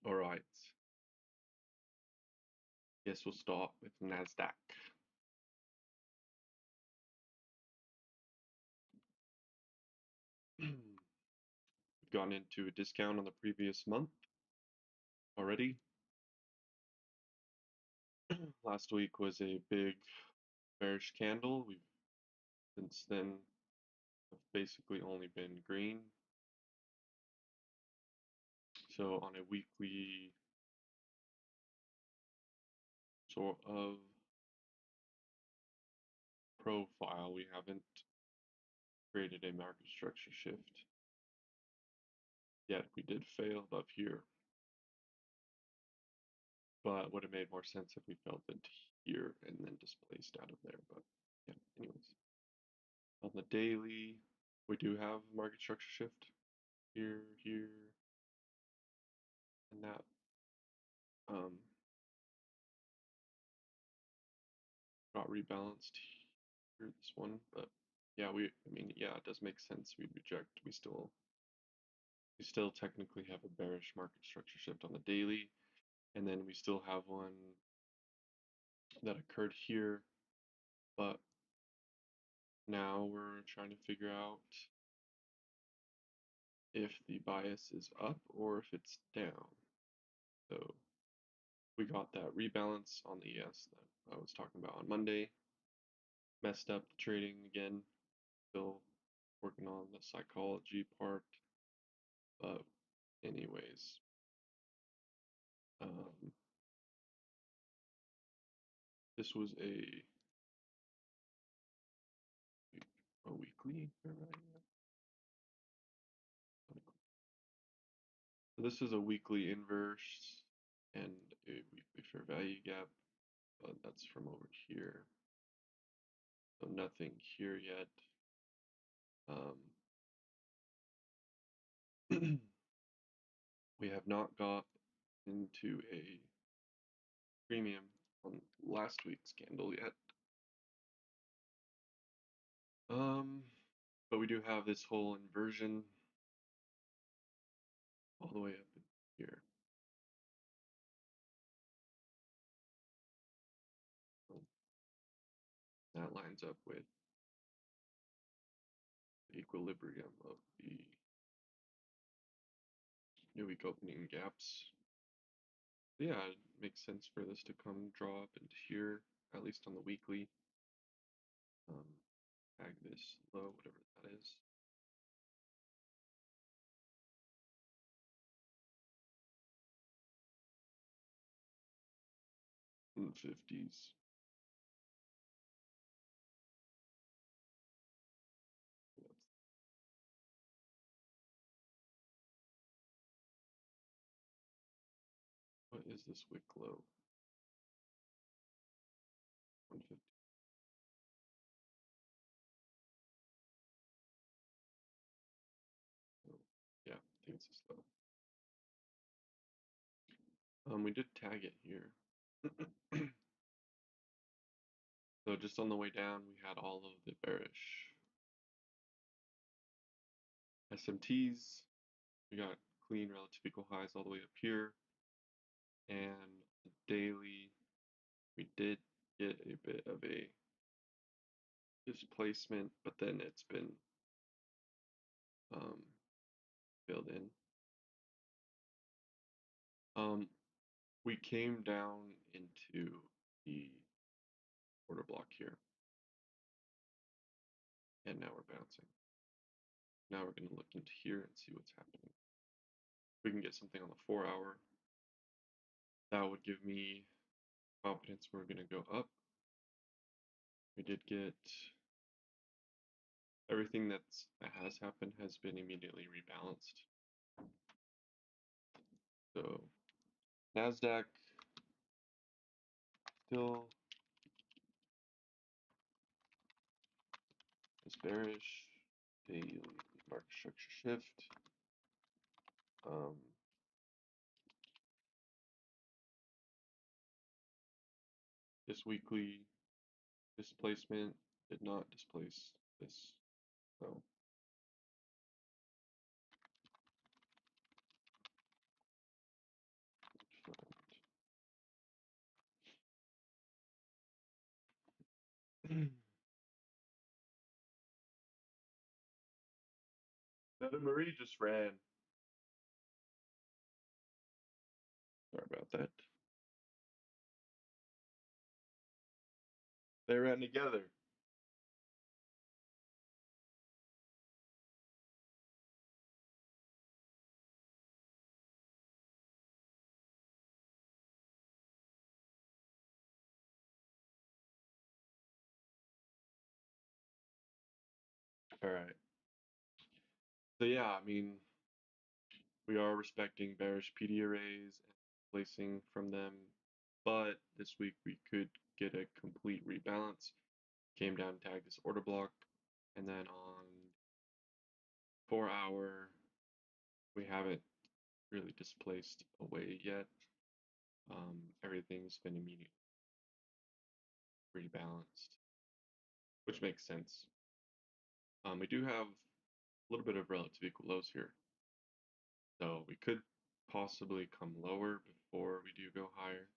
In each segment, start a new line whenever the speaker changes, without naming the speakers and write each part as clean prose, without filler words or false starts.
All right. Guess we'll start with NASDAQ. We've gone into a discount on the previous month already. Last week was a big bearish candle. We've since then have basically only been green. So on a weekly sort of profile, we haven't created a market structure shift yet. We did fail above here, but would have made more sense if we felt it here and then displaced out of there. But yeah, anyways. On the daily, we do have market structure shift here, here, and that. Got rebalanced here, this one, but yeah, I mean, yeah, it does make sense. We reject. We still technically have a bearish market structure shift on the daily, and then we still have one that occurred here, but now we're trying to figure out if the bias is up or if it's down. So we got that rebalance on the ES that I was talking about on Monday. Messed up the trading again. Still working on the psychology part. But anyways, this was a weekly fair value. So this is a weekly inverse and a weekly fair value gap, but that's from over here. So nothing here yet. We have not got into a premium on last week's candle yet. But we do have this whole inversion all the way up in here. So that lines up with the equilibrium of the new week opening gaps. Yeah, it makes sense for this to come draw up into here, at least on the weekly. Tag this low, whatever that is. In the 50s. What is this wick low? 150. Oh, yeah, I think it's this low. We did tag it here. So just on the way down, we had all of the bearish SMTs. We got clean relative equal highs all the way up here. And the daily, we did get a bit of a displacement, but then it's been filled in. We came down into the order block here, and now we're bouncing. Now we're going to look into here and see what's happening. We can get something on the 4-hour. That would give me confidence we're going to go up. We did get everything that has happened has been immediately rebalanced. So NASDAQ still is bearish. Daily market structure shift. This weekly displacement did not displace this. So Anna Marie just ran. Sorry about that. They ran together. All right. So yeah, I mean, we are respecting bearish PD arrays and placing from them, but this week we could get a complete rebalance. Came down, tagged this order block, and then on 4 hour, we haven't really displaced away yet. Everything's been immediately rebalanced, which makes sense. We do have a little bit of relative equal lows here, so we could possibly come lower before we do go higher.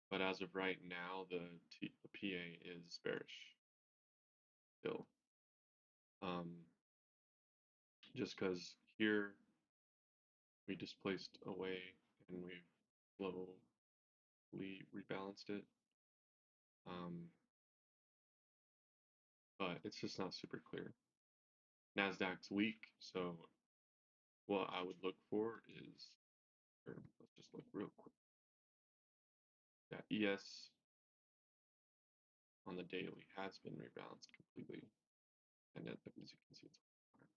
But as of right now, the PA is bearish still. Just because here we displaced away and we've slowly rebalanced it. But it's just not super clear. NASDAQ's weak, so what I would look for is, or let's just look real quick. Yeah, ES on the daily has been rebalanced completely, and as you can see, it's higher.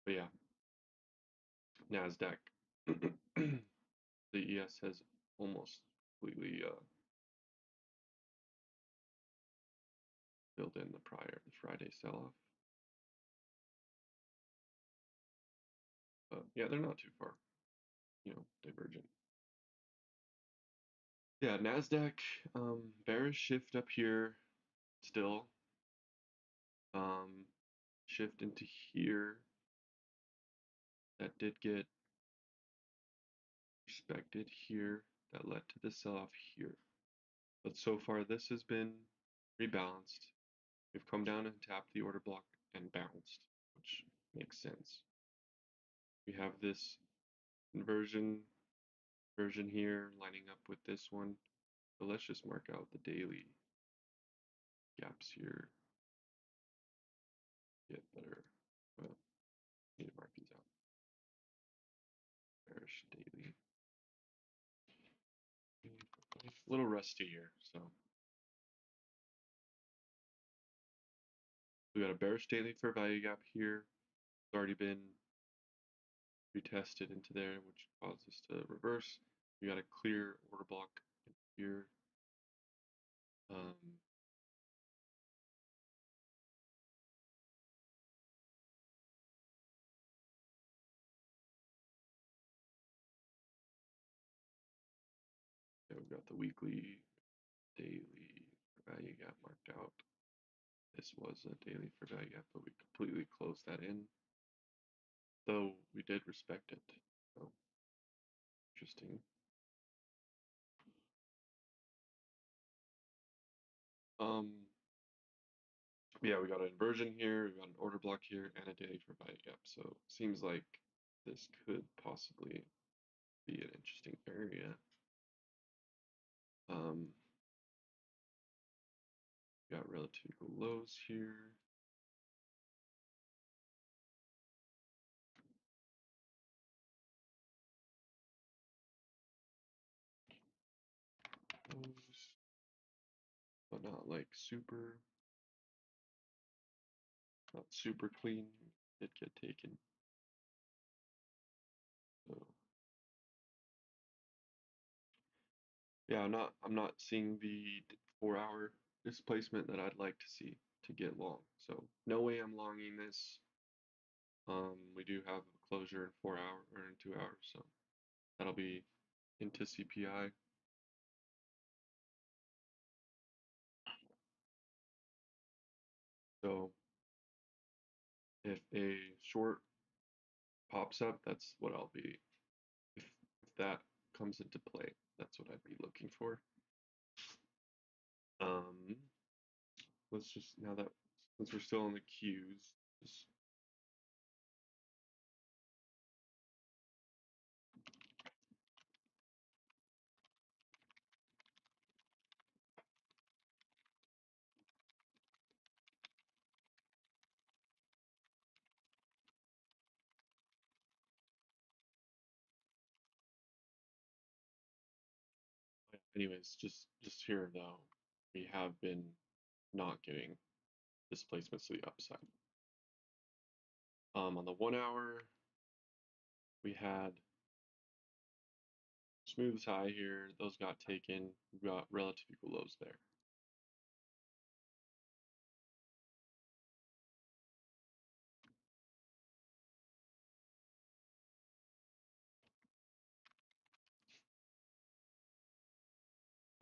But yeah, NASDAQ, the ES has almost completely filled in the Friday sell-off. But yeah, they're not too far, divergent. Yeah, NASDAQ, bearish shift up here still. Shift into here. That did get respected here. That led to the sell-off here. But so far this has been rebalanced. We've come down and tapped the order block and bounced, which makes sense. We have this inversion here lining up with this one. So let's just mark out the daily gaps here. Get better. Well, need to mark these out. Bearish daily. A little rusty here, so we got a bearish daily fair value gap here. It's already been retested into there, which caused us to reverse. We got a clear order block here. Yeah, we've got the weekly, daily fair value gap marked out. This was a daily fair value gap, but we completely closed that in. Though we did respect it. So interesting. Yeah, we got an inversion here, we got an order block here, and a daily fair value gap. So seems like this could possibly be an interesting area. Got relative lows here. But not like not super clean. Did get taken. So yeah, I'm not seeing the 4 hour displacement that I'd like to see to get long. So no way I'm longing this. We do have a closure in 4 hours or in 2 hours, so that'll be into CPI. So if a short pops up, that's what I'll be. If that comes into play, that's what I'd be looking for. Let's just, now that, since we're still on the Qs, Just- Anyways, just here though, we have been not getting displacements to the upside. On the 1 hour, we had smooth high here. Those got taken. We got relative equal lows there.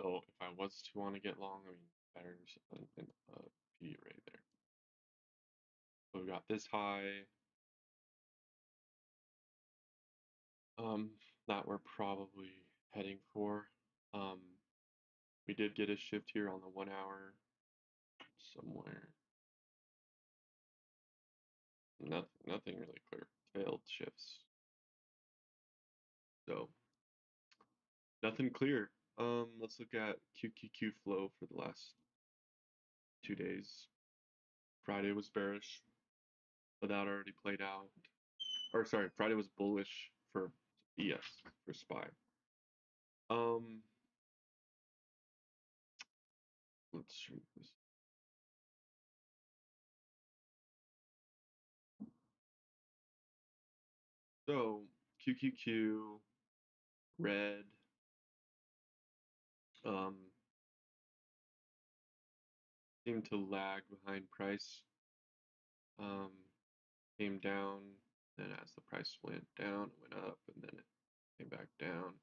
So if I was to want to get long, I mean, there's a P right there. So we got this high. That we're probably heading for. Um, we did get a shift here on the 1 hour somewhere. Nothing really clear. Failed shifts. So nothing clear. Let's look at QQQ flow for the last 2 days. Friday was bearish, but that already played out. Or sorry, Friday was bullish for ES for SPY. Um, let's shrink this. So QQQ, red, um, seemed to lag behind price. Um, came down, then as the price went down, it went up, and then it came back down,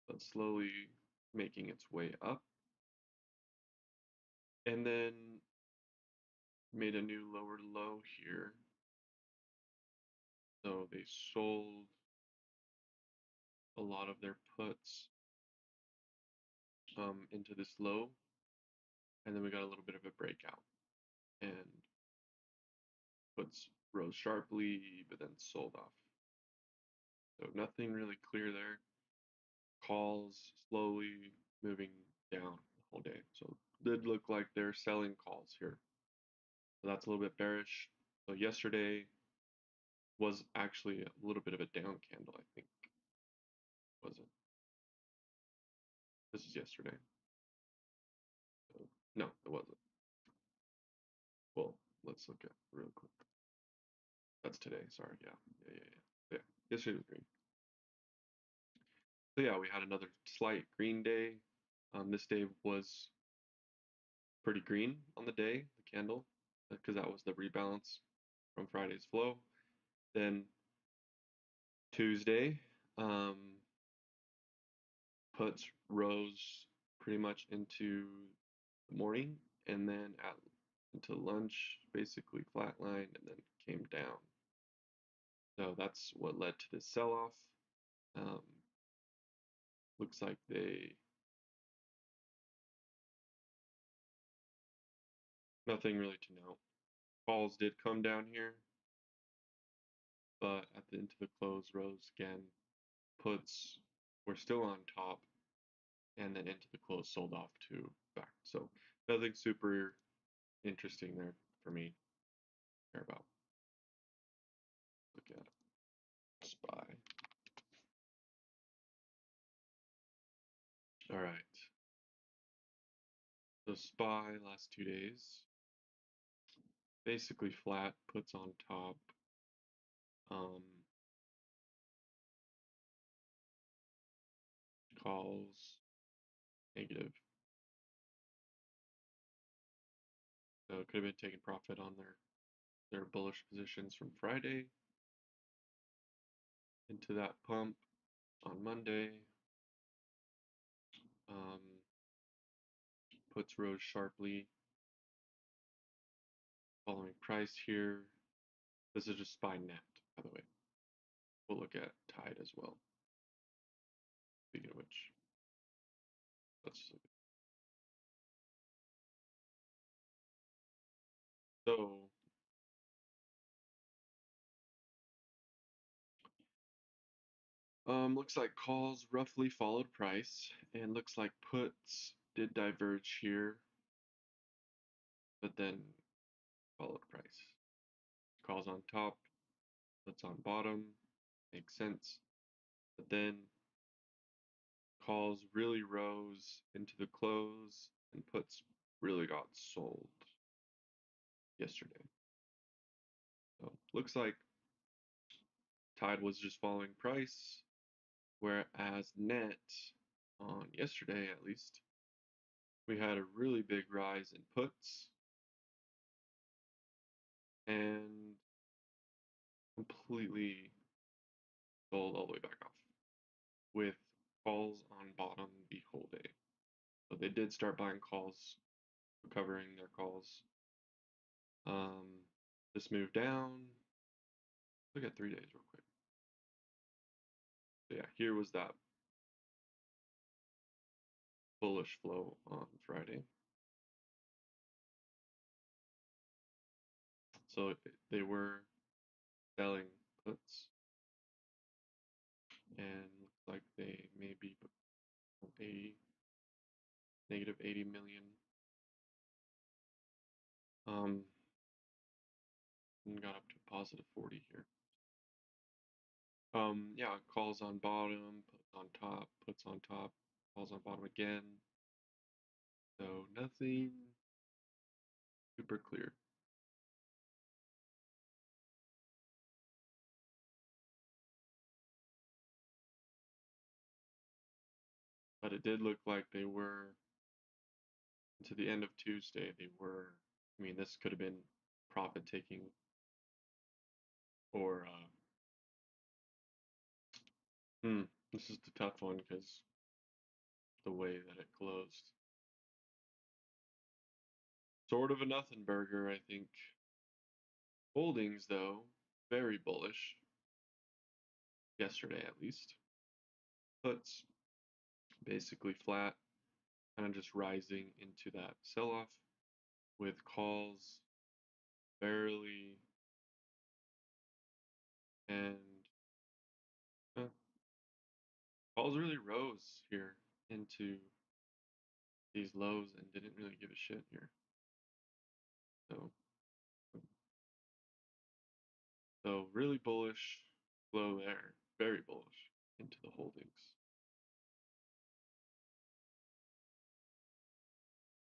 but slowly making its way up. And then made a new lower low here. So they sold a lot of their puts into this low, and then we got a little bit of a breakout, and puts rose sharply, but then sold off. So nothing really clear there. Calls slowly moving down the whole day. So did look like they're selling calls here. So that's a little bit bearish. So yesterday was actually a little bit of a down candle, I think. Was it? This is yesterday. So, no, it wasn't. Well, let's look at real quick. That's today. Sorry. Yeah. Yesterday was green. So yeah, we had another slight green day. This day was pretty green on the day, the candle, because that was the rebalance from Friday's flow. Then Tuesday, puts rose pretty much into the morning, and then into lunch, basically flatlined, and then came down. So that's what led to this sell-off. Looks like nothing really to note. Calls did come down here, but at the into the close rose again. Puts were still on top, and then into the close sold off to back. So nothing super interesting there for me to care about. Look at SPY. All right. So SPY last 2 days, basically flat, puts on top. Um, calls negative. So it could have been taking profit on their bullish positions from Friday into that pump on Monday. Um, puts rose sharply following price here. This is just SPY net, by the way. We'll look at Tide as well. Speaking of which, let's look. So Looks like calls roughly followed price, and looks like puts did diverge here, but then followed price. Calls on top, puts on bottom, makes sense. But then calls really rose into the close, and puts really got sold yesterday. So looks like Tide was just following price, whereas net on yesterday at least, we had a really big rise in puts and completely sold all the way back off with calls on bottom the whole day. So they did start buying calls, recovering their calls. This move down. Look at 3 days real quick. So yeah, here was that bullish flow on Friday. So they were selling puts, and looks like they may be a negative 80 million. And got up to positive 40 here. Yeah, calls on bottom, puts on top, puts on top, calls on bottom again. So nothing super clear. But it did look like they were, to the end of Tuesday, they were, I mean, this could have been profit taking or, this is the tough one because the way that it closed. Sort of a nothing burger, I think. Holdings, though, very bullish. Yesterday, at least. Puts basically flat, kind of just rising into that sell-off with calls barely, and calls really rose here into these lows and didn't really give a shit here. So really bullish flow there, very bullish into the holdings.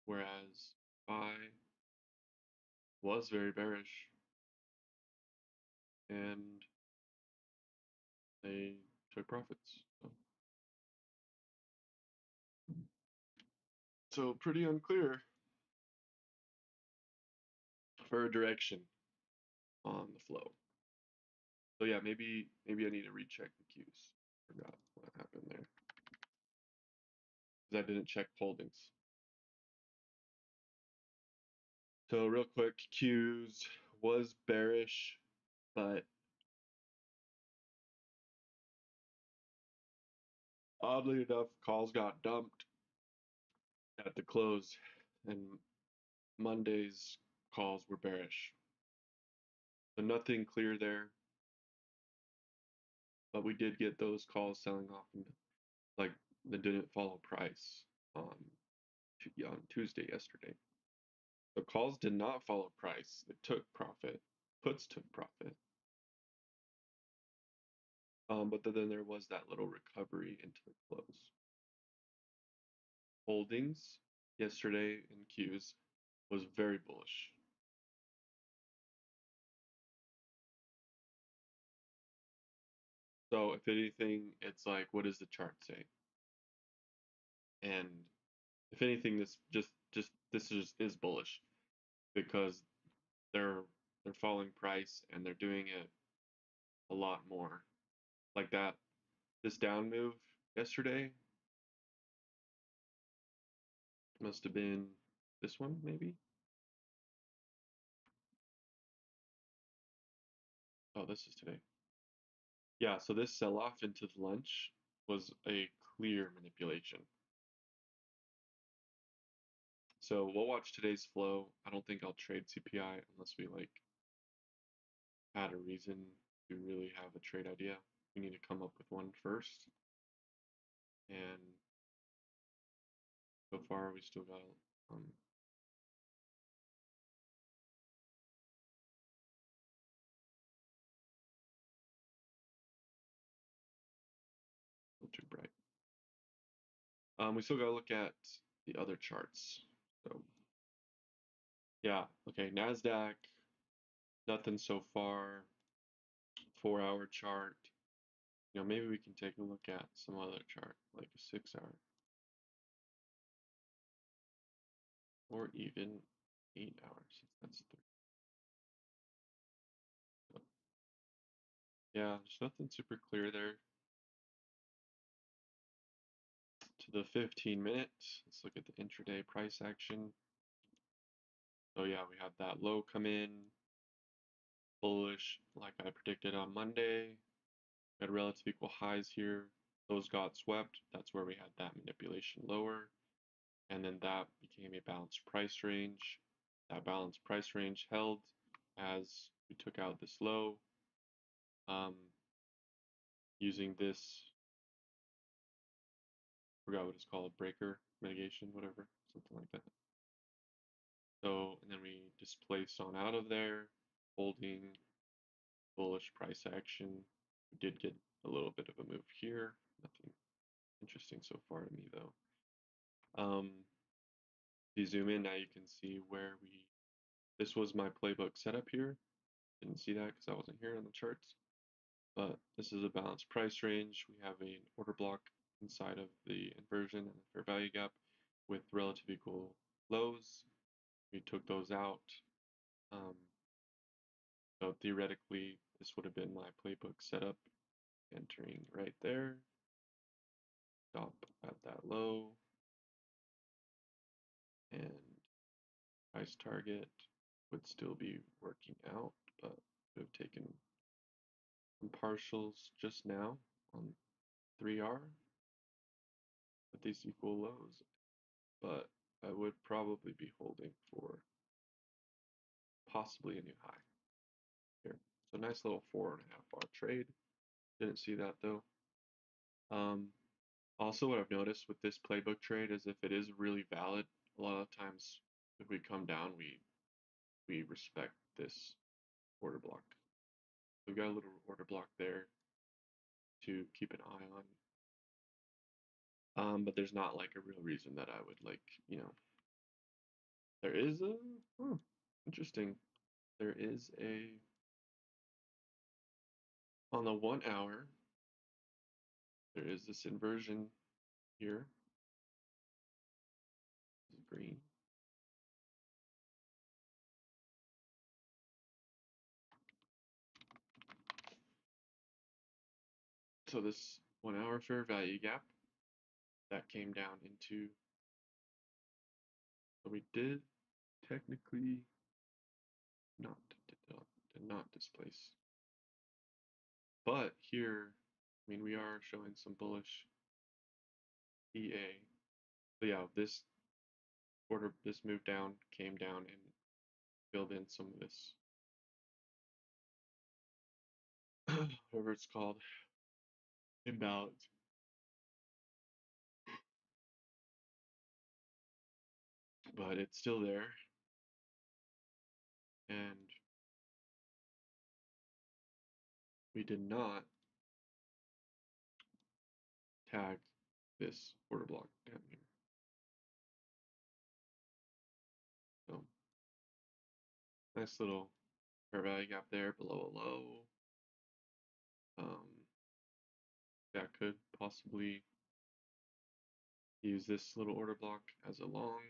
Whereas buy was very bearish, and they took profits. So pretty unclear for a direction on the flow. So yeah, maybe I need to recheck the cues. Forgot what happened there. Because I didn't check holdings. So real quick, cues was bearish, but oddly enough, calls got dumped at the close, and Monday's calls were bearish. So nothing clear there, but we did get those calls selling off, and like they didn't follow price on Tuesday yesterday. So calls did not follow price; they took profit. Puts took profit. But then there was that little recovery into the close. Holdings yesterday in Qs was very bullish. So if anything, it's like, what does the chart say? And if anything, this is bullish because they're following price and they're doing it a lot more. Like that, this down move yesterday must have been this one, maybe? Oh, this is today. Yeah, so this sell-off into the lunch was a clear manipulation. So we'll watch today's flow. I don't think I'll trade CPI unless we like had a reason to really have a trade idea. we need to come up with one first. And so far, we still got a little too bright. We still got to look at the other charts. So yeah, okay, NASDAQ, nothing so far. 4-hour chart. You know, maybe we can take a look at some other chart, like a 6-hour, or even 8 hours. That's 3. So, yeah, there's nothing super clear there. To the 15-minute, let's look at the intraday price action. So yeah, we had that low come in, bullish, like I predicted on Monday. We had relative equal highs here. Those got swept. That's where we had that manipulation lower. And then that became a balanced price range. That balanced price range held as we took out this low using this, forgot what it's called, breaker mitigation, whatever, something like that. So, and then we displaced on out of there, holding bullish price action. We did get a little bit of a move here. Nothing interesting so far to me though. If you zoom in now, you can see where this was my playbook setup here. Didn't see that because I wasn't here on the charts. But this is a balanced price range. We have an order block inside of the inversion and the fair value gap with relative equal lows. We took those out. So theoretically, this would have been my playbook setup, entering right there, stop at that low, and price target would still be working out, but would have taken some partials just now on 3R at these equal lows, but I would probably be holding for possibly a new high here. So nice little 4.5 hour trade. Didn't see that though. Also, what I've noticed with this playbook trade is if it is really valid, a lot of times if we come down, we respect this order block. We've got a little order block there to keep an eye on. But there's not like a real reason that I would like, there is a, interesting. There is a, on the 1 hour, there is this inversion here. This is green. So this 1 hour fair value gap that came down into, so we did technically did not displace. But here, I mean, we are showing some bullish EA. So yeah, this move down came down and filled in some of this, whatever it's called, imbalance. But it's still there. And we did not tag this order block down here. So nice little fair value gap there below a low. That could possibly use this little order block as a long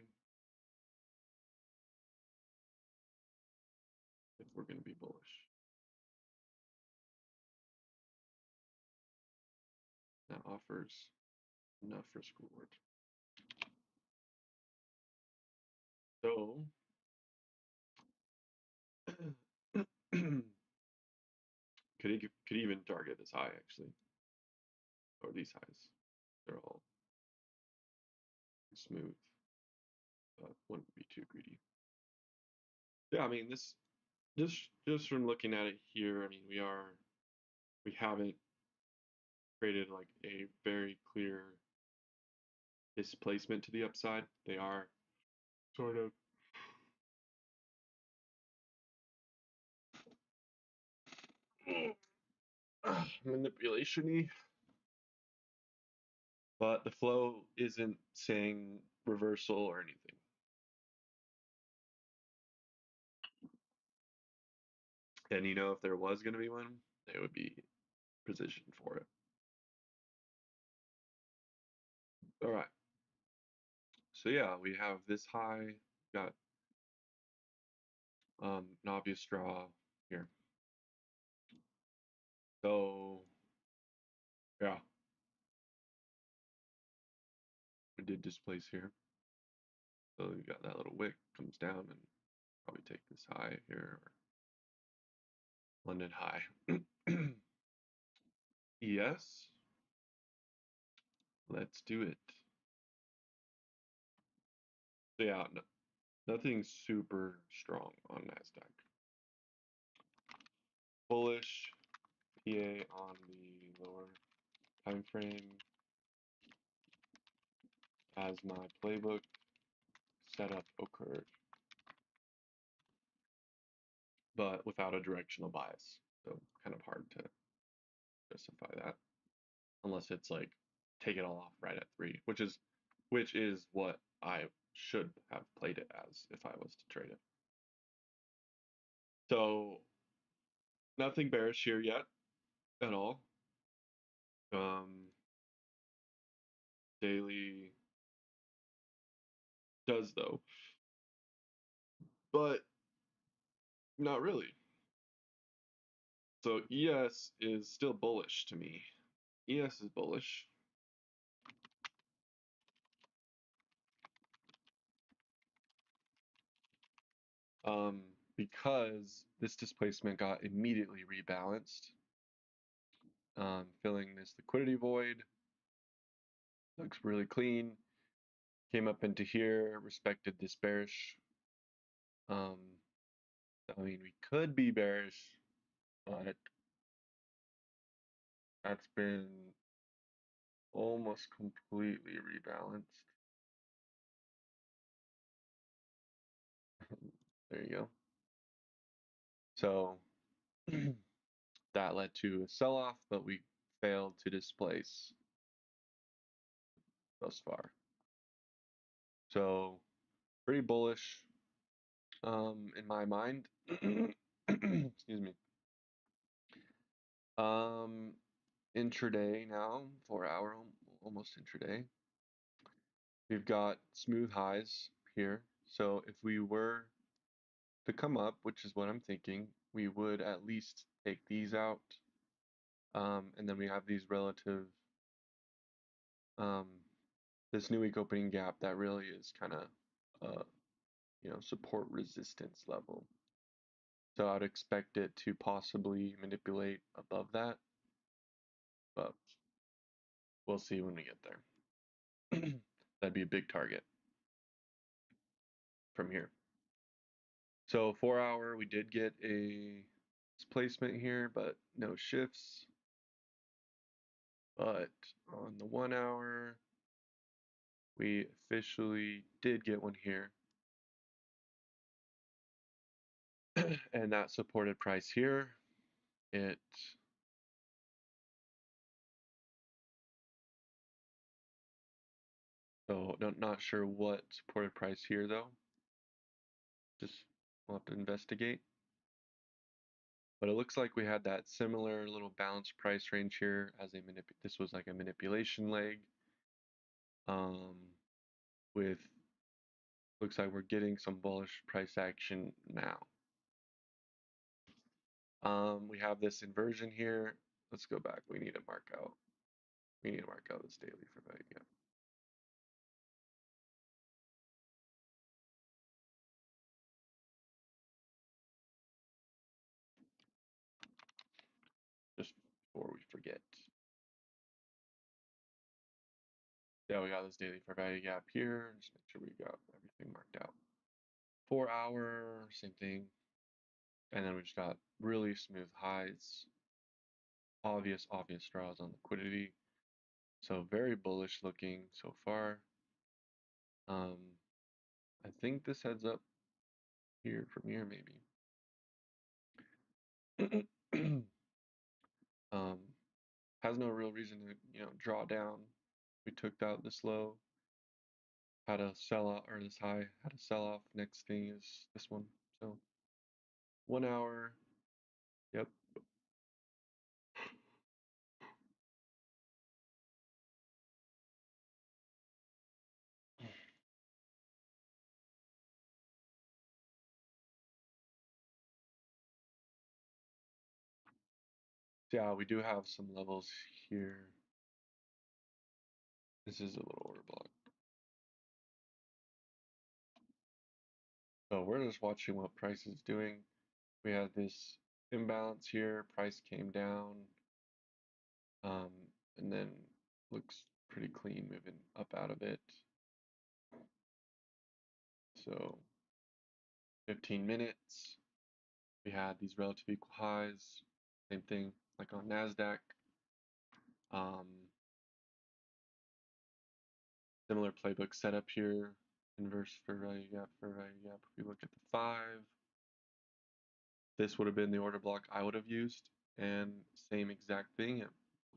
if we're going to be bullish. That offers enough risk reward. So could even target this high actually, or these highs. They're all smooth, but wouldn't be too greedy. Yeah, I mean this just from looking at it here, I mean we haven't created like a very clear displacement to the upside. They are sort of manipulation-y, but the flow isn't saying reversal or anything. And you know, if there was going to be one, they would be positioned for it. All right. So yeah, we have this high, got an obvious draw here. So yeah, we did displace here. So you got that little wick comes down and probably take this high here, or London high. Yes, let's do it. So yeah, no, nothing super strong on NASDAQ. Bullish PA on the lower time frame as my playbook setup occurred, but without a directional bias. So kind of hard to justify that unless it's like take it all off right at 3, which is what I should have played it as if I was to trade it. So nothing bearish here yet at all. Daily does though, but not really. So ES is still bullish to me. ES is bullish. Because this displacement got immediately rebalanced, filling this liquidity void. Looks really clean. Came up into here, respected this bearish. I mean, we could be bearish, but that's been almost completely rebalanced. There you go. So that led to a sell-off, but we failed to displace thus far. So pretty bullish in my mind. Excuse me. Intraday now, 4-hour, almost intraday. We've got smooth highs here. So if we were to come up, which is what I'm thinking, we would at least take these out. And then we have these relative, this new week opening gap that really is kind of, support resistance level. So I'd expect it to possibly manipulate above that, but we'll see when we get there. That'd be a big target from here. So 4-hour, we did get a displacement here, but no shifts. But on the 1-hour, we officially did get one here. And that supported price here, so not sure what supported price here though. Just we'll have to investigate. But it looks like we had that similar little balanced price range here as this was like a manipulation leg. With looks like we're getting some bullish price action now. We have this inversion here. Let's go back. We need to mark out. We need to mark out this daily for value gap. Just before we forget. Yeah, we got this daily fair value gap here. Just make sure we got everything marked out. 4-hour, same thing. And then we just got really smooth highs. obvious draws on liquidity. So very bullish looking so far. I think this heads up here from here maybe. um, has no real reason to draw down. We took out this low, had a sell out, or this high had a sell off. Next thing is this one. So 1 hour, yep. Yeah, we do have some levels here. This is a little order block. So we're just watching what price is doing. We have this imbalance here. Price came down, and then looks pretty clean moving up out of it. So 15 minutes, we had these relative equal highs. Same thing like on NASDAQ. Similar playbook setup here. Inverse fair value gap, fair value gap. If we look at the 5, this would have been the order block I would have used, and same exact thing.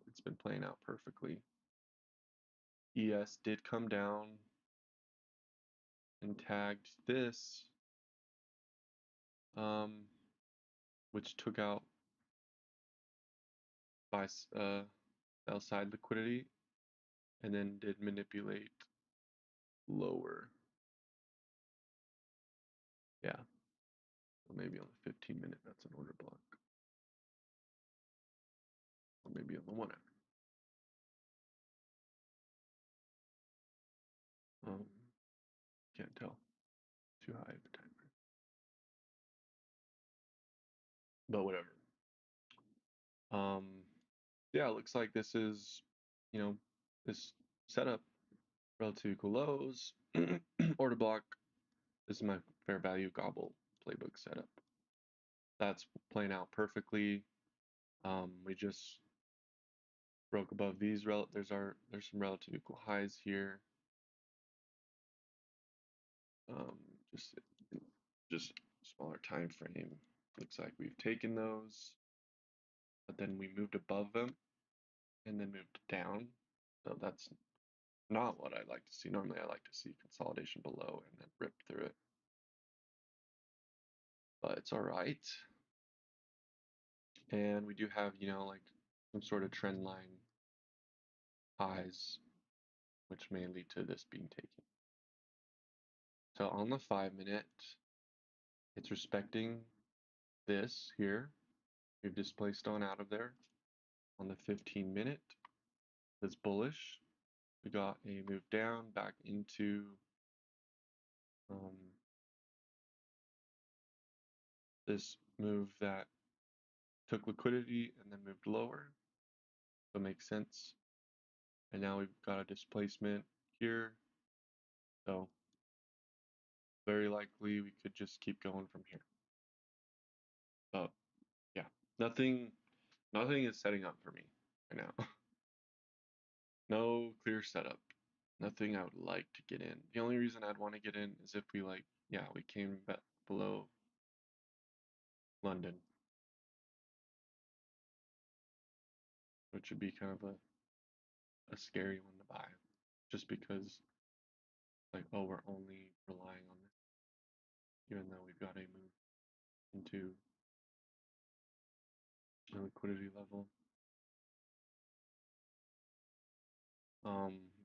It's been playing out perfectly. ES did come down and tagged this, which took out by sell side liquidity, and then did manipulate lower. Yeah, so maybe on the 15-minute, that's an order block, or maybe on the 1 hour. Can't tell. Too high of a time frame. But whatever. Yeah, it looks like this is, this setup, relative equal lows, order block. This is my fair value gobble playbook setup. That's playing out perfectly. We just broke above these. There's some relative equal highs here. Just smaller time frame. Looks like we've taken those, but then we moved above them and then moved down. So that's not what I like to see. Normally I like to see consolidation below and then rip through it. But it's all right. And we do have, like some sort of trend line highs, which may lead to this being taken. So on the 5-minute, it's respecting this here. We've displaced on out of there. On the 15-minute, it's bullish. We got a move down back into this move that took liquidity and then moved lower. So it makes sense. And now we've got a displacement here. So very likely we could just keep going from here. But yeah, nothing is setting up for me right now. No clear setup. Nothing I would like to get in. The only reason I'd want to get in is if we we came back below London, which would be kind of a scary one to buy, just because oh, we're only relying on this, even though we've got a move into the liquidity level.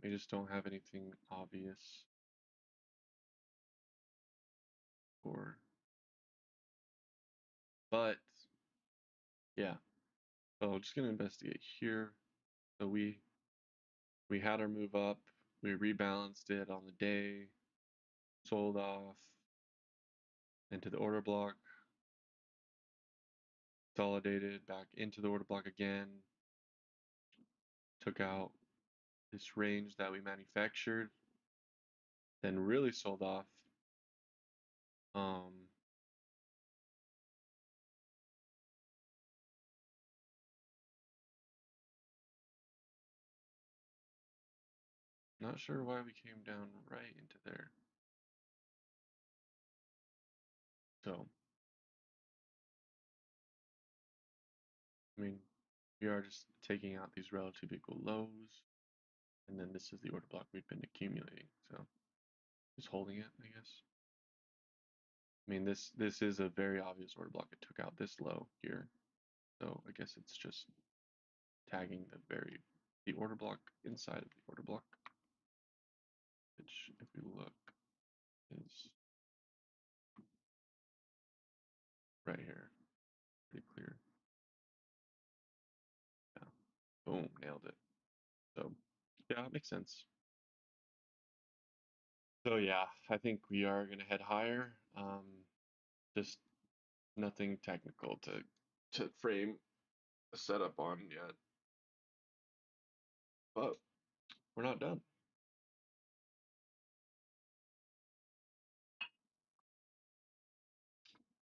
We just don't have anything obvious for, but yeah. So just gonna investigate here. So we had our move up, we rebalanced it on the day, sold off into the order block, consolidated back into the order block again, took out this range that we manufactured, then really sold off. Not sure why we came down right into there. So, I mean, we are just taking out these relative equal lows, and then this is the order block we've been accumulating. So, just holding it, I guess. I mean, this is a very obvious order block. It took out this low here, so I guess it's just tagging the order block inside of the order block, which, if we look, is right here. Pretty clear. Yeah. Boom, nailed it. So, yeah, it makes sense. So yeah, I think we are gonna head higher. Just nothing technical to frame a setup on yet, but we're not done.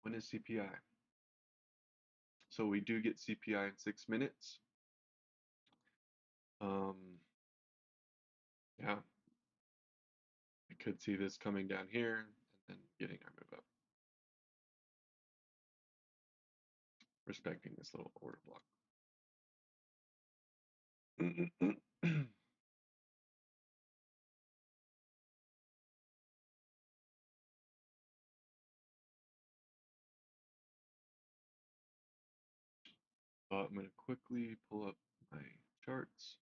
When is CPI? So we do get CPI in 6 minutes. Yeah, I could see this coming down here and then getting our move up, respecting this little order block. But I'm going to quickly pull up my charts.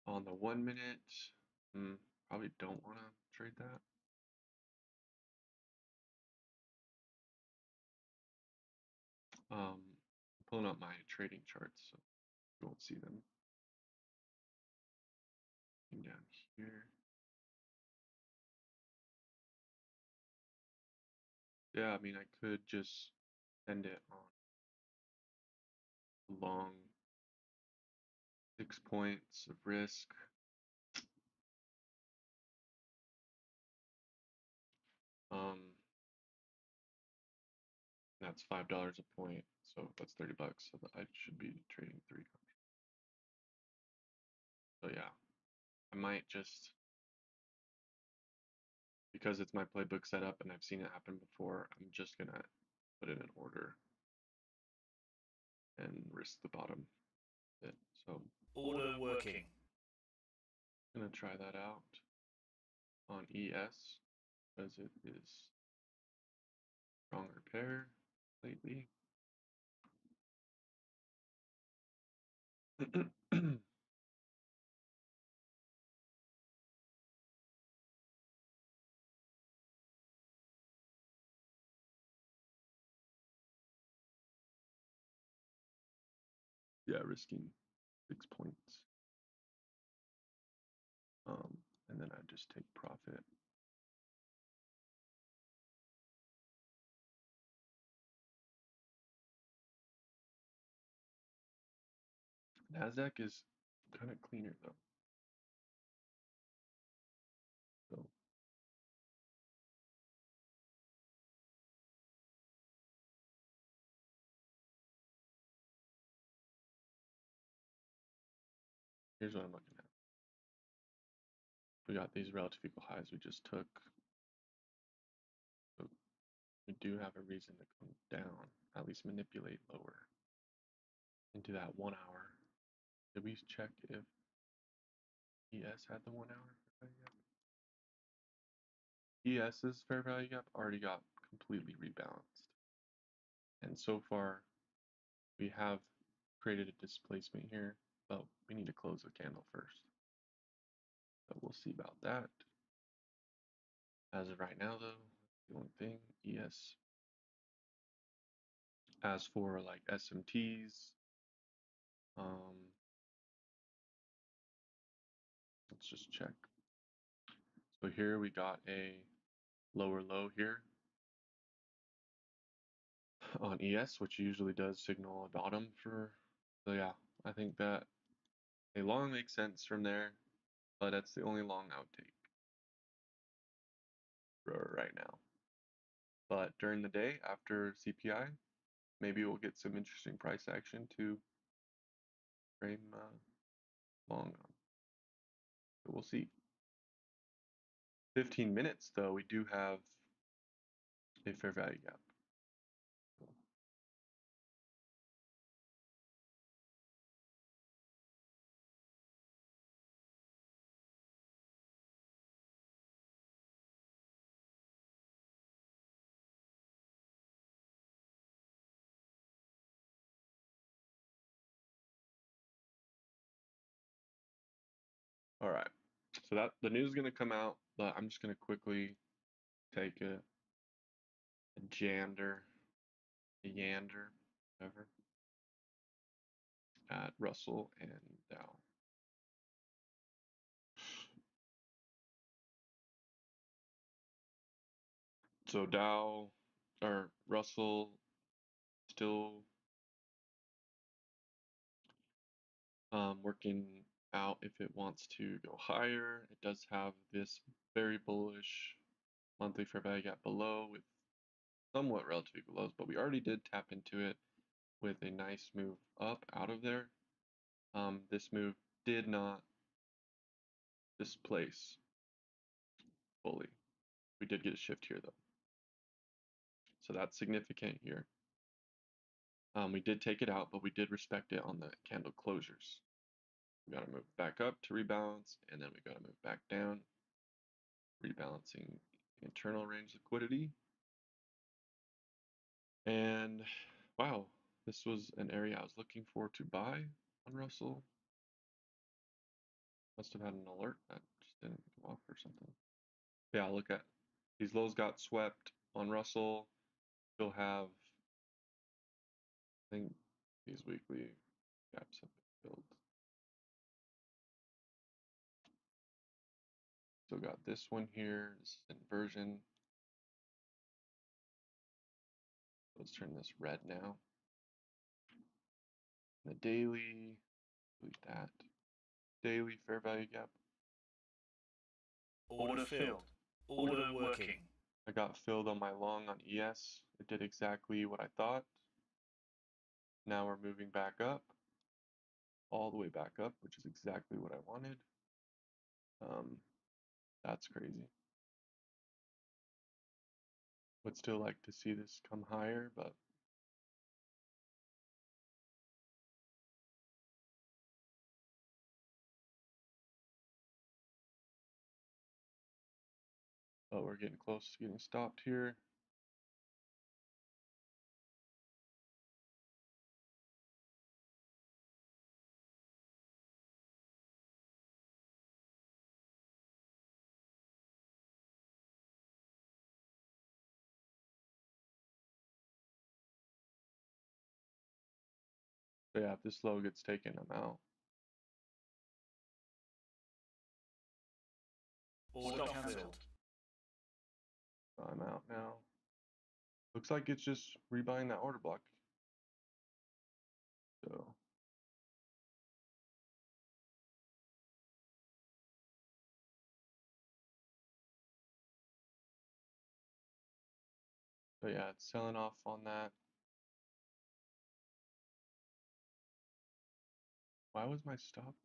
On the 1 minute, probably don't want to trade that. I'm pulling up my trading charts, so you won't see them. And down here. Yeah, I mean, I could just send it on long 6 points of risk. That's $5 a point, so that's $30. So I should be trading 300. So yeah, I might just, because it's my playbook setup and I've seen it happen before, I'm just gonna put in an order and risk the bottom bit. So
Order working.
I'm gonna try that out on ES because it is stronger pair lately. Yeah, risking 6 points. And then I just take profit. NASDAQ is kind of cleaner though. So here's what I'm looking at. We got these relative equal highs we just took. So we do have a reason to come down, at least manipulate lower into that 1 hour. Did we check if ES had the 1 hour fair value gap? ES's fair value gap already got completely rebalanced. And so far, we have created a displacement here, but we need to close the candle first. So we'll see about that. As of right now, though, the only thing, ES. As for like SMTs, let's just check. So here we got a lower low here on ES, which usually does signal a bottom for, so yeah, I think that a long makes sense from there, but that's the only long I would take for right now. But during the day after CPI, maybe we'll get some interesting price action to frame long on. But we'll see. 15 minutes though, we do have a fair value gap. All right, so that the news is gonna come out, but I'm just gonna quickly take a yander, whatever, at Russell and Dow. So Dow or Russell still working out if it wants to go higher. It does have this very bullish monthly fair value gap below with somewhat relatively lows, but we already did tap into it with a nice move up out of there. This move did not displace fully. We did get a shift here though. So that's significant here. We did take it out, but we did respect it on the candle closures. We got to move back up to rebalance, and then we got to move back down, rebalancing internal range liquidity. And wow, this was an area I was looking for to buy on Russell. Must have had an alert that just didn't come off or something. Yeah, look at these lows got swept on Russell. Still have, I think these weekly gaps have been filled. Still got this one here, this is inversion. Let's turn this red now. The daily, delete that. Daily fair value gap.
Order filled. Order working.
I got filled on my long on ES. It did exactly what I thought. Now we're moving back up, all the way back up, which is exactly what I wanted. That's crazy. Would still like to see this come higher, but we're getting close to getting stopped here. So yeah, if this low gets taken, I'm out.
Order cancelled.
So I'm out now. Looks like it's just rebuying that order block. So yeah, it's selling off on that. Why was my stop?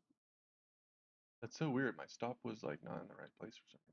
That's so weird. My stop was like not in the right place for some reason.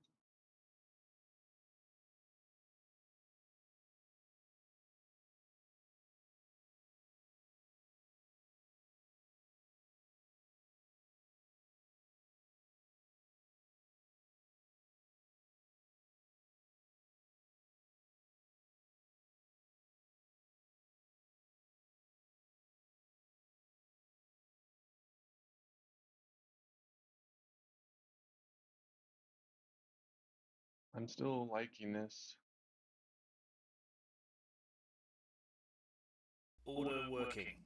I'm still liking this.
Order working.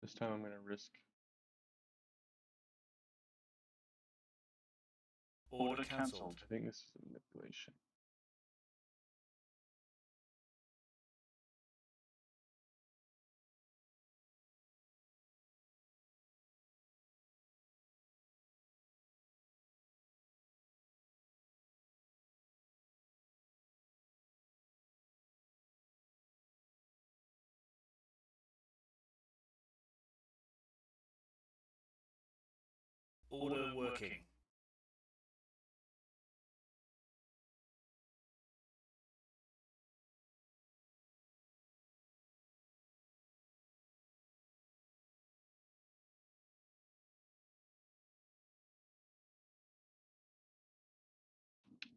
This time I'm going to risk.
Order cancelled.
I think this is a manipulation.
Order working.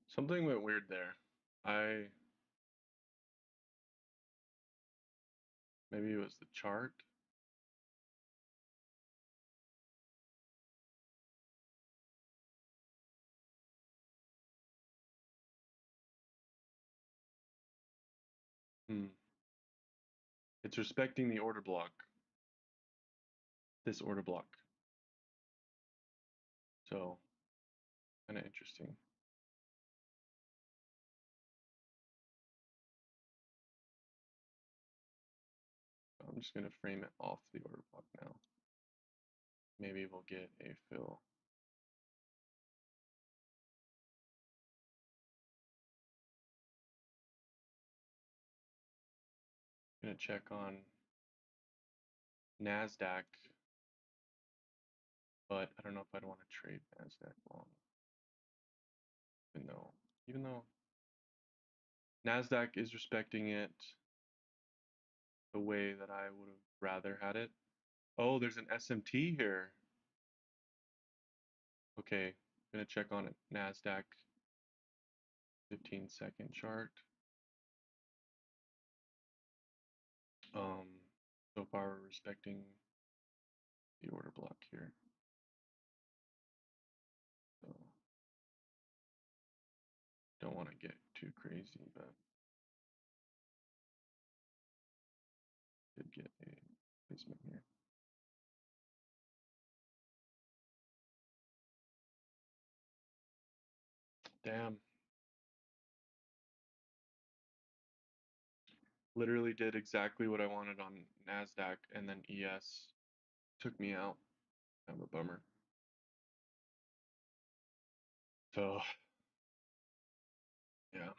Something went weird there. Maybe it was the chart. It's respecting the order block. This order block. So, kind of interesting. I'm just going to frame it off the order block now. Maybe we'll get a fill. I'm going to check on NASDAQ, but I don't know if I'd want to trade NASDAQ long. Even though NASDAQ is respecting it the way that I would have rather had it. Oh, there's an SMT here. Okay, I'm gonna check on it. NASDAQ 15-second chart. So far we're respecting the order block here. So don't want to get too crazy, but did get a placement here. Damn. Literally did exactly what I wanted on NASDAQ, and then ES took me out. Kind of a bummer. So, yeah.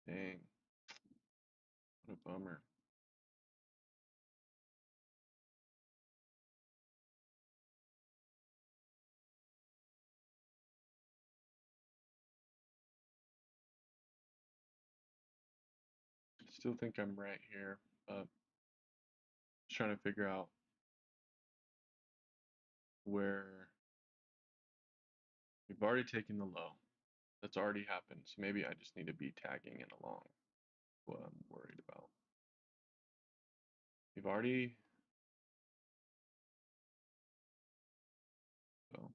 Dang. What a bummer. Still think I'm right here, but just trying to figure out where we've already taken the low. That's already happened. So maybe I just need to be tagging it along. What I'm worried about. We've already. So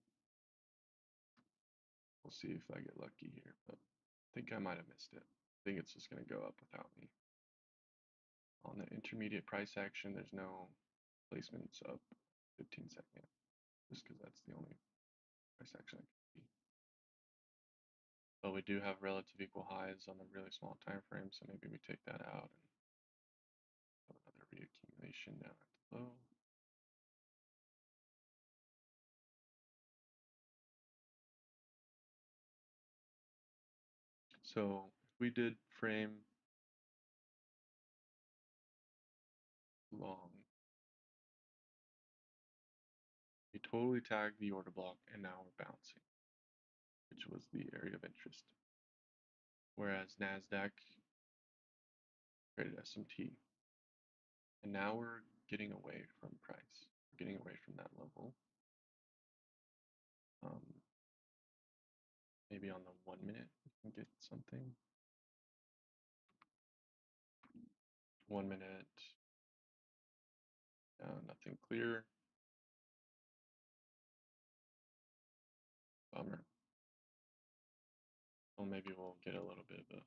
we'll see if I get lucky here, but I think I might have missed it. I think it's just going to go up without me. On the intermediate price action, there's no placements up 15-second, just because that's the only price action I can see. But we do have relative equal highs on the really small time frame, so maybe we take that out and have another reaccumulation down at the low. So if we did frame long, we totally tagged the order block and now we're bouncing, which was the area of interest. Whereas NASDAQ created SMT. And now we're getting away from price. We're getting away from that level. Maybe on the 1 minute we can get something. 1 minute, nothing clear. Bummer. Well, maybe we'll get a little bit of a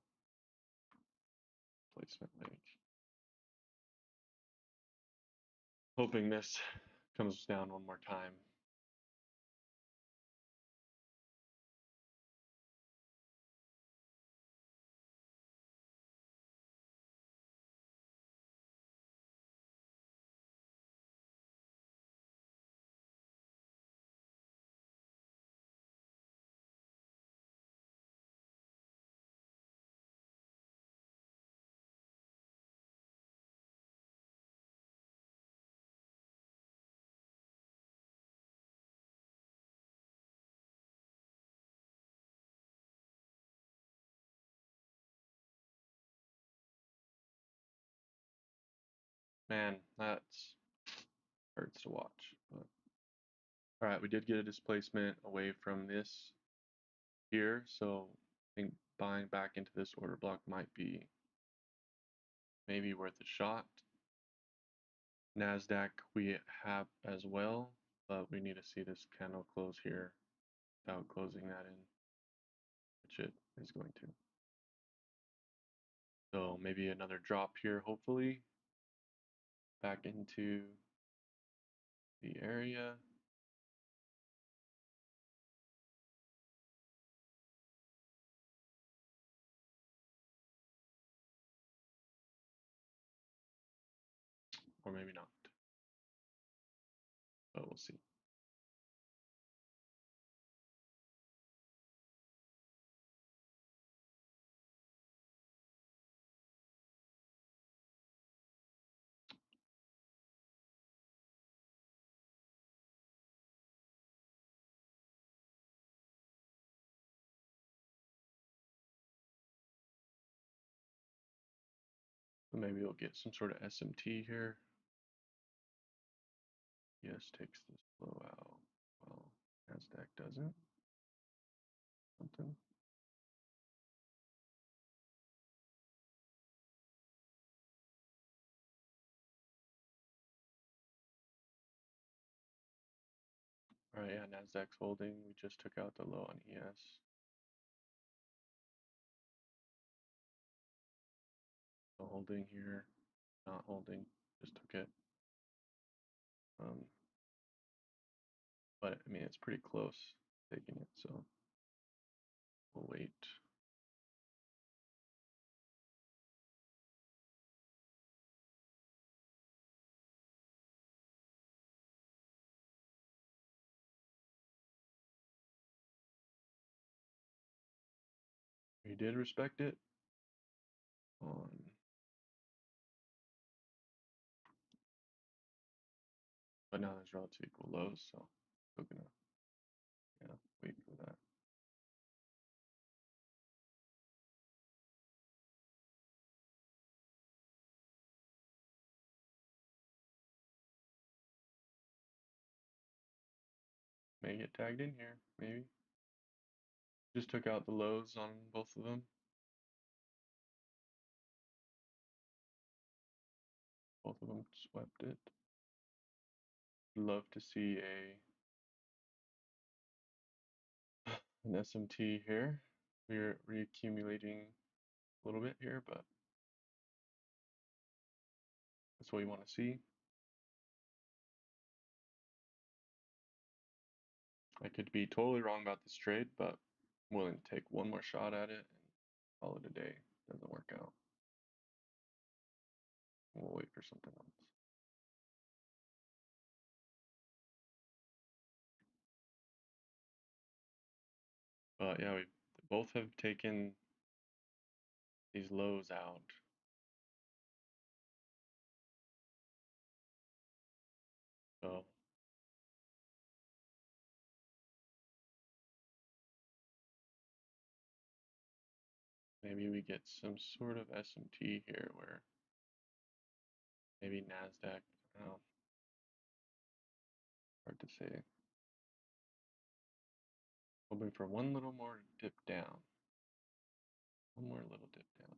placement link. Hoping this comes down one more time. Man, that hurts to watch. But all right, we did get a displacement away from this here, so I think buying back into this order block might be maybe worth a shot. NASDAQ we have as well, but we need to see this candle close here without closing that in, which it is going to. So maybe another drop here, hopefully, back into the area. Or maybe not, but we'll see. So maybe we'll get some sort of SMT here. Yes, takes this low out. Well, NASDAQ doesn't. Something. All right, yeah, NASDAQ's holding. We just took out the low on ES. So holding here, not holding, just took it. But I mean, it's pretty close taking it, so we'll wait. We did respect it on, but now there's relative equal lows, so still gonna, yeah, wait for that. May get tagged in here, maybe. Just took out the lows on both of them. Both of them swept it. Love to see an SMT here. We're reaccumulating a little bit here, but that's what we want to see. I could be totally wrong about this trade, but I'm willing to take one more shot at it and call it a day. Doesn't work out. We'll wait for something else. But yeah, we both have taken these lows out. So maybe we get some sort of SMT here where maybe NASDAQ, I don't know, hard to say. Hoping for one little more dip down. One more little dip down.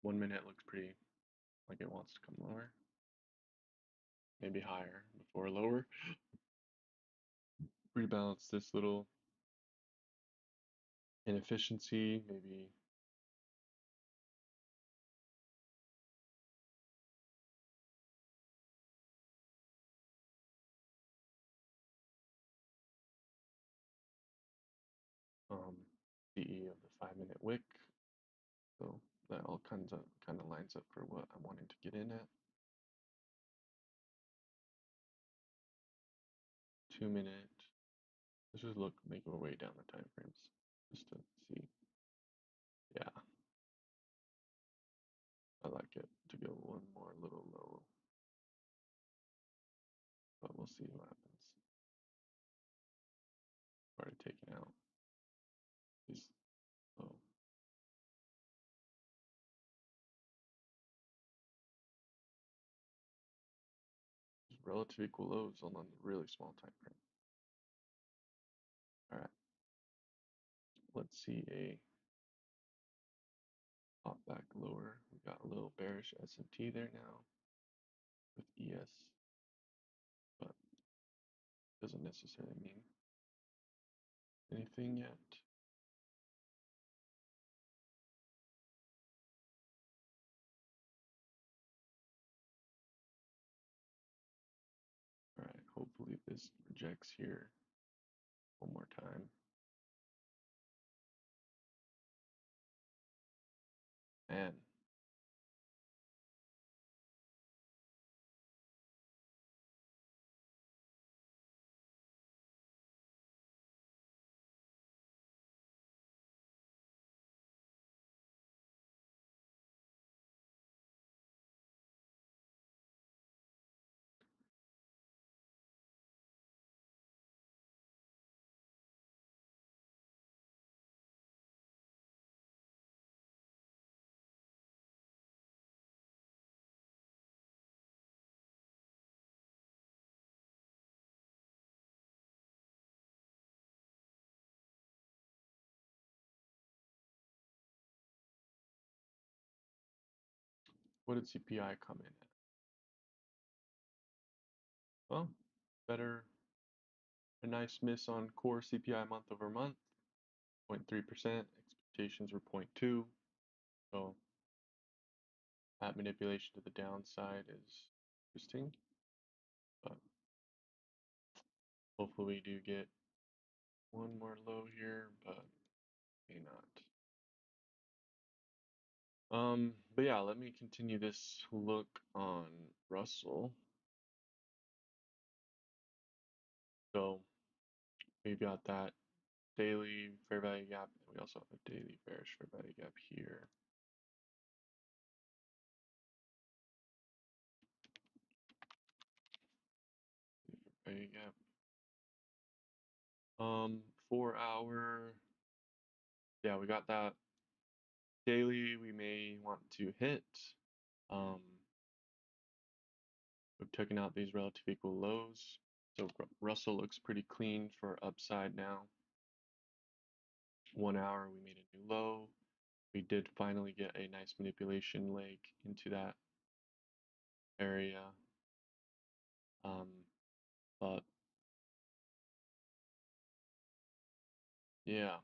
1 minute looks pretty like it wants to come lower. Maybe higher before lower. Rebalance this little inefficiency, maybe CE of the 5 minute wick. So that all kind of lines up for what I'm wanting to get in at. 2 minute. Let's just make our way down the time frames just to see. Yeah, I like it to go one more little low, but we'll see what happens. Already taken out these low. Relative equal lows on a really small time frame. All right, let's see a pop back lower. We got a little bearish SMT there now with ES, but doesn't necessarily mean anything yet. All right, hopefully this rejects here one more time. And what did CPI come in at? Well, better, a nice miss on core CPI month over month, 0.3%. Expectations were 0.2. So that manipulation to the downside is interesting, but hopefully we do get one more low here, but may not. But yeah, let me continue this look on Russell. So we've got that daily fair value gap, and we also have a daily bearish fair value gap here. Fair value gap. 4 hour. Yeah, we got that daily we may want to hit. We've taken out these relative equal lows. So Russell looks pretty clean for upside now. 1 hour, we made a new low. We did finally get a nice manipulation leg into that area. But yeah,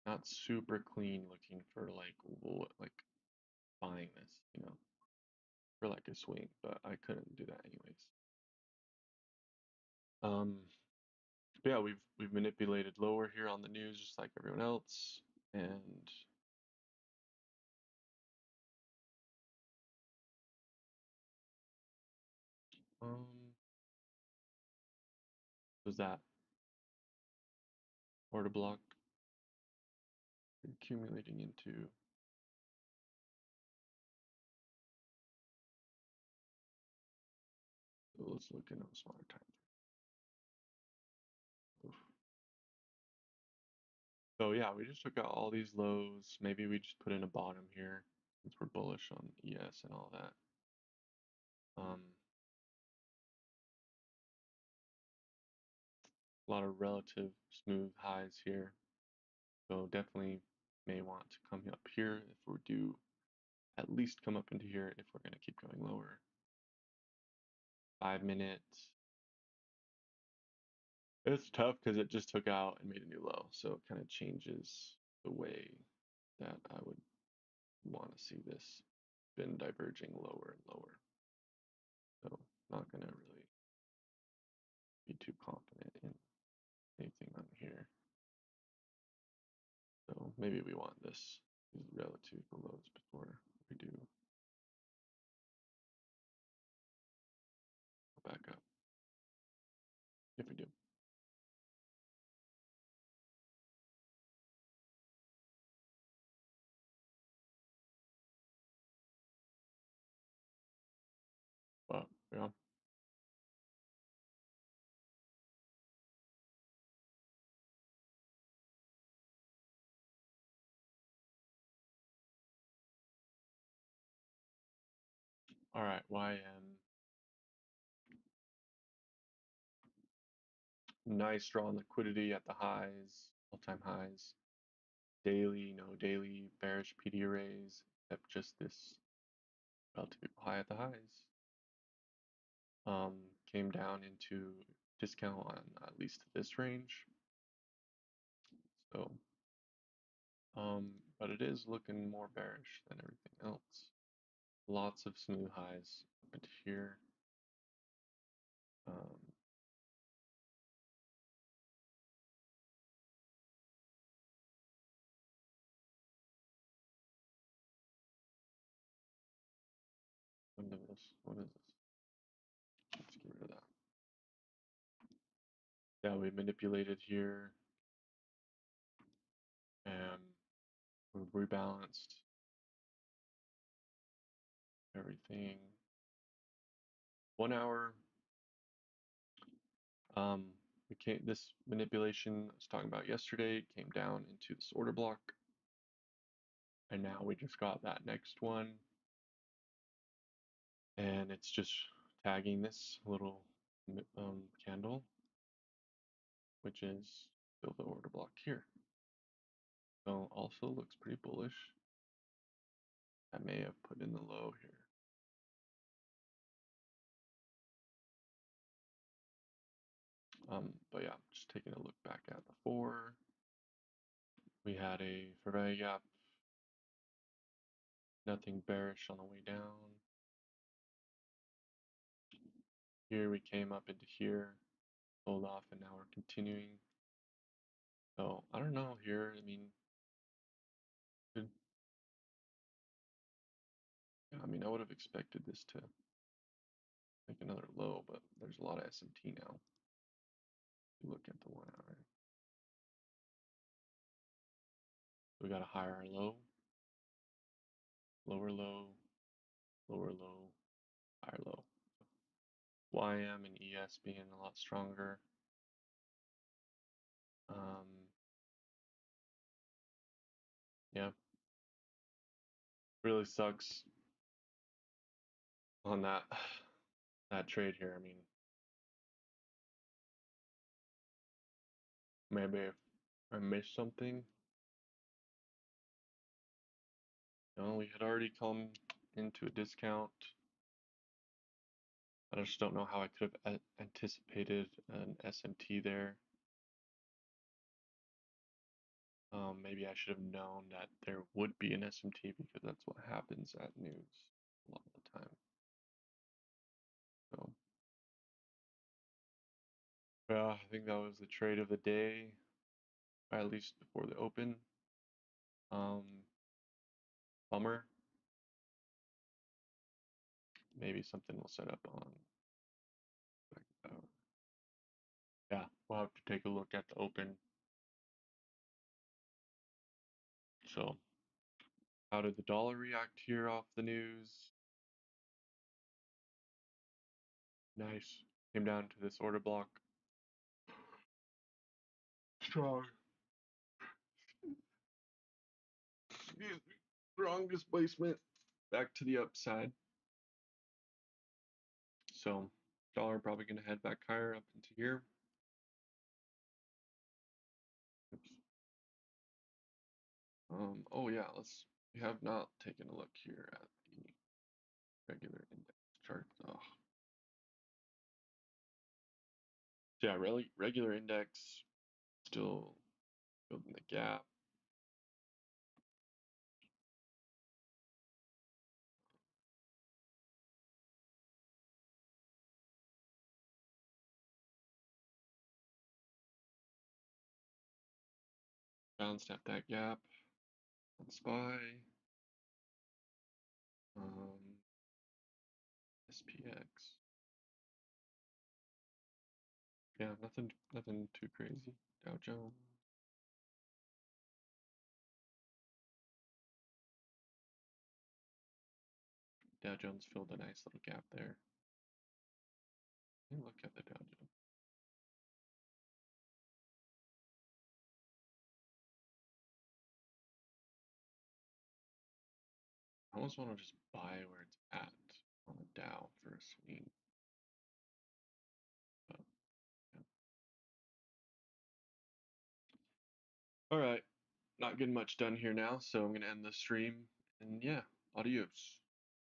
not super clean looking for like buying this, for like a swing, but I couldn't do that anyways. But yeah, we've manipulated lower here on the news just like everyone else, and was that order block? accumulating into. So let's look at a smaller time. Oof. So yeah, we just took out all these lows. Maybe we just put in a bottom here since we're bullish on ES and all that. A lot of relative smooth highs here. So definitely may want to come up here if we're due at least come up into here if we're going to keep going lower. 5 minutes. It's tough because it just took out and made a new low. So it kind of changes the way that I would want to see this been diverging lower and lower. So not going to really be too confident in anything on here. So maybe we want this relative lows before we do go back up. If we do. But yeah. All right, YM. Nice strong liquidity at the highs, all-time highs. Daily, no daily bearish PD arrays, except just this relative high at the highs. Came down into discount on at least this range. So, but it is looking more bearish than everything else. Lots of smooth highs up into here. What is this? What is this? Let's get rid of that. Yeah, we manipulated here and we rebalanced everything. 1 hour. This manipulation I was talking about yesterday came down into this order block, and now we just got that next one, and it's just tagging this little candle, which is still the order block here. So also looks pretty bullish. I may have put in the low here. But yeah, just taking a look back at before. We had a Fairway gap, nothing bearish on the way down. Here we came up into here, sold off, and now we're continuing. So I don't know here. I mean, I would have expected this to make another low, but there's a lot of SMT now. If you look at the 1 hour, we got a higher low, lower low, lower low, higher low. YM and ES being a lot stronger. Yeah, really sucks on that trade here. I mean, maybe if I missed something. No, we had already come into a discount. I just don't know how I could have anticipated an SMT there. Maybe I should have known that there would be an SMT because that's what happens at news a lot of the time. So, yeah, I think that was the trade of the day, or at least before the open. Bummer. Maybe something will set up on. Yeah, we'll have to take a look at the open. So, how did the dollar react here off the news? Nice. Came down to this order block. Strong. Excuse me. Strong displacement. Back to the upside. So, dollar probably going to head back higher up into here. Oops. Oh yeah, we have not taken a look here at the regular index chart. Oh. So yeah, regular index still building the gap. Bounced at that gap on SPY. SPX. Yeah, nothing too crazy. Dow Jones. Dow Jones filled a nice little gap there. Let me look at the Dow Jones. I almost want to just buy where it's at on the Dow for a swing. But, yeah. All right, not getting much done here now, so I'm gonna end the stream. And yeah, adios.